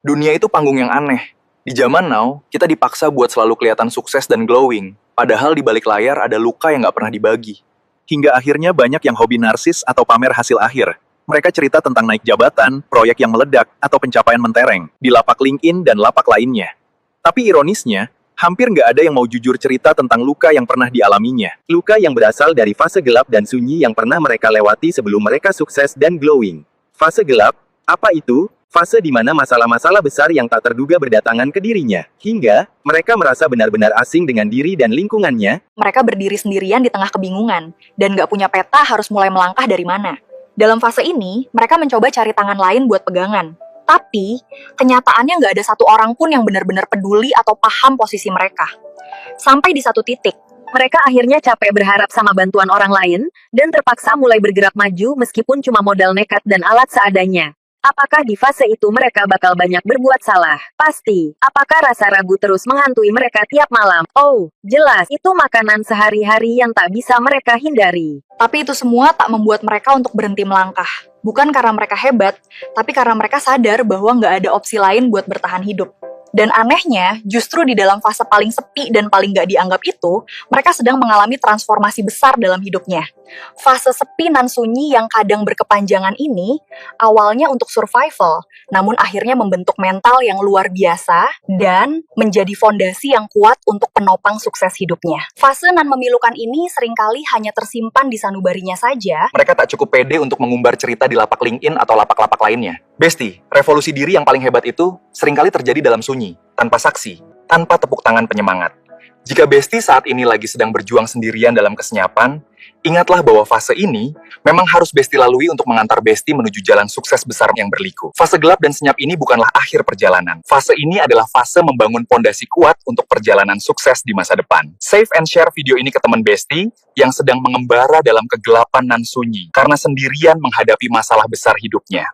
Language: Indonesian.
Dunia itu panggung yang aneh. Di zaman now, kita dipaksa buat selalu kelihatan sukses dan glowing. Padahal di balik layar ada luka yang nggak pernah dibagi. Hingga akhirnya banyak yang hobi narsis atau pamer hasil akhir. Mereka cerita tentang naik jabatan, proyek yang meledak, atau pencapaian mentereng di lapak LinkedIn dan lapak lainnya. Tapi ironisnya, hampir nggak ada yang mau jujur cerita tentang luka yang pernah dialaminya. Luka yang berasal dari fase gelap dan sunyi yang pernah mereka lewati sebelum mereka sukses dan glowing. Fase gelap, apa itu? Fase di mana masalah-masalah besar yang tak terduga berdatangan ke dirinya. Hingga, mereka merasa benar-benar asing dengan diri dan lingkungannya. Mereka berdiri sendirian di tengah kebingungan, dan nggak punya peta harus mulai melangkah dari mana. Dalam fase ini, mereka mencoba cari tangan lain buat pegangan. Tapi, kenyataannya nggak ada satu orang pun yang benar-benar peduli atau paham posisi mereka. Sampai di satu titik, Mereka akhirnya capek berharap sama bantuan orang lain, dan terpaksa mulai bergerak maju meskipun cuma modal nekat dan alat seadanya. Apakah di fase itu mereka bakal banyak berbuat salah? Pasti. Apakah rasa ragu terus menghantui mereka tiap malam? Oh, jelas. Itu makanan sehari-hari yang tak bisa mereka hindari. tapi itu semua tak membuat mereka untuk berhenti melangkah. Bukan karena mereka hebat, tapi karena mereka sadar bahwa nggak ada opsi lain buat bertahan hidup. Dan anehnya, justru di dalam fase paling sepi dan paling nggak dianggap itu, mereka sedang mengalami transformasi besar dalam hidupnya. Fase sepi nan sunyi yang kadang berkepanjangan ini, awalnya untuk survival, namun akhirnya membentuk mental yang luar biasa dan menjadi fondasi yang kuat untuk penopang sukses hidupnya. Fase nan memilukan ini seringkali hanya tersimpan di sanubarinya saja. Mereka tak cukup pede untuk mengumbar cerita di lapak LinkedIn atau lapak-lapak lainnya. Besti, revolusi diri yang paling hebat itu seringkali terjadi dalam sunyi, tanpa saksi, tanpa tepuk tangan penyemangat. Jika Besti saat ini lagi sedang berjuang sendirian dalam kesenyapan, ingatlah bahwa fase ini memang harus Besti lalui untuk mengantar Besti menuju jalan sukses besar yang berliku. Fase gelap dan senyap ini bukanlah akhir perjalanan. Fase ini adalah fase membangun pondasi kuat untuk perjalanan sukses di masa depan. Save and share video ini ke teman Besti yang sedang mengembara dalam kegelapan nan sunyi karena sendirian menghadapi masalah besar hidupnya.